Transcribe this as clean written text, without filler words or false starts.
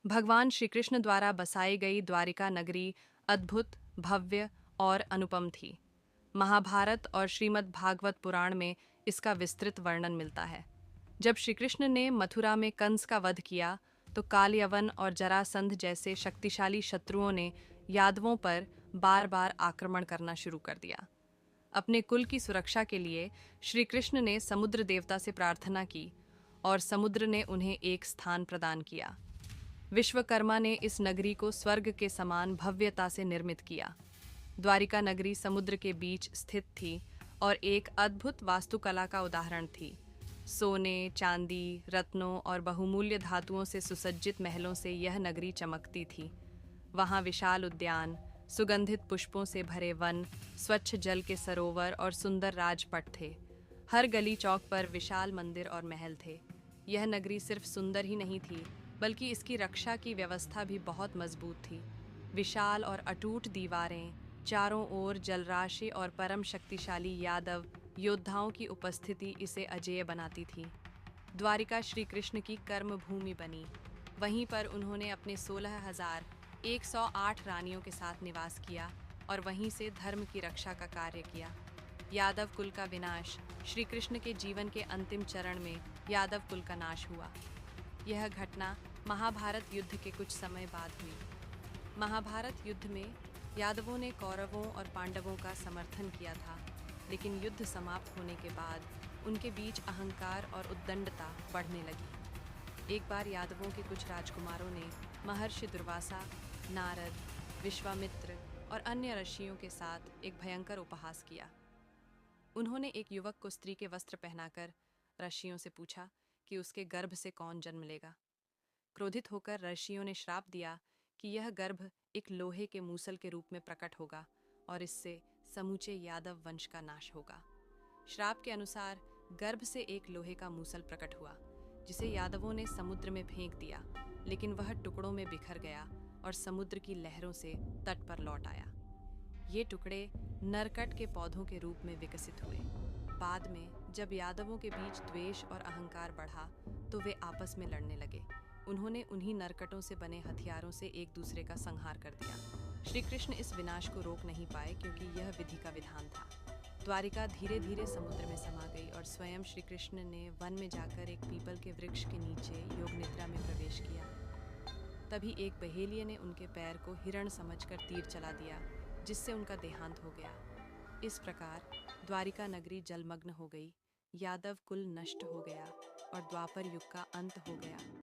भगवान श्री कृष्ण द्वारा बसाई गई द्वारिका नगरी अद्भुत, भव्य और अनुपम थी। महाभारत और श्रीमद् भागवत पुराण में इसका विस्तृत वर्णन मिलता है। जब श्री कृष्ण ने मथुरा में कंस का वध किया, तो कालयवन और जरासंध जैसे शक्तिशाली शत्रुओं ने यादवों पर बार बार आक्रमण करना शुरू कर दिया। अपने कुल की सुरक्षा के लिए श्री कृष्ण ने समुद्र देवता से प्रार्थना की और समुद्र ने उन्हें एक स्थान प्रदान किया। विश्वकर्मा ने इस नगरी को स्वर्ग के समान भव्यता से निर्मित किया। द्वारिका नगरी समुद्र के बीच स्थित थी और एक अद्भुत वास्तुकला का उदाहरण थी। सोने, चांदी, रत्नों और बहुमूल्य धातुओं से सुसज्जित महलों से यह नगरी चमकती थी। वहाँ विशाल उद्यान, सुगंधित पुष्पों से भरे वन, स्वच्छ जल के सरोवर और सुंदर राजपट थे। हर गली चौक पर विशाल मंदिर और महल थे। यह नगरी सिर्फ सुंदर ही नहीं थी, बल्कि इसकी रक्षा की व्यवस्था भी बहुत मजबूत थी। विशाल और अटूट दीवारें, चारों ओर जलराशि और परम शक्तिशाली यादव योद्धाओं की उपस्थिति इसे अजेय बनाती थी। द्वारिका श्री कृष्ण की कर्म भूमि बनी। वहीं पर उन्होंने अपने 16,108 रानियों के साथ निवास किया और वहीं से धर्म की रक्षा का कार्य किया। यादव कुल का विनाश। श्री कृष्ण के जीवन के अंतिम चरण में यादव कुल का नाश हुआ। यह घटना महाभारत युद्ध के कुछ समय बाद हुई। महाभारत युद्ध में यादवों ने कौरवों और पांडवों का समर्थन किया था, लेकिन युद्ध समाप्त होने के बाद उनके बीच अहंकार और उद्दंडता बढ़ने लगी। एक बार यादवों के कुछ राजकुमारों ने महर्षि दुर्वासा, नारद, विश्वामित्र और अन्य ऋषियों के साथ एक भयंकर उपहास किया। उन्होंने एक युवक को स्त्री के वस्त्र पहनाकर ऋषियों से पूछा कि उसके गर्भ से कौन जन्म लेगा। क्रोधित होकर ऋषियों ने श्राप दिया कि यह गर्भ एक लोहे के मूसल के रूप में प्रकट होगा और इससे समूचे यादव वंश का नाश होगा। श्राप के अनुसार गर्भ से एक लोहे का मूसल प्रकट हुआ, जिसे यादवों ने समुद्र में फेंक दिया, लेकिन वह टुकड़ों में बिखर गया और समुद्र की लहरों से तट पर लौट आया। ये टुकड़े नरकट के पौधों के रूप में विकसित हुए। बाद में जब यादवों के बीच द्वेष और अहंकार बढ़ा, तो वे आपस में लड़ने लगे। उन्होंने उन्हीं नरकटों से बने हथियारों से एक दूसरे का संहार कर दिया। श्री कृष्ण इस विनाश को रोक नहीं पाए, क्योंकि यह विधि का विधान था। द्वारिका धीरे धीरे समुद्र में समा गई और स्वयं श्री कृष्ण ने वन में जाकर एक पीपल के वृक्ष के नीचे योग निद्रा में प्रवेश किया। तभी एक बहेलिये ने उनके पैर को हिरण समझकर तीर चला दिया, जिससे उनका देहांत हो गया। इस प्रकार द्वारिका नगरी जलमग्न हो गई, यादव कुल नष्ट हो गया और द्वापर युग का अंत हो गया।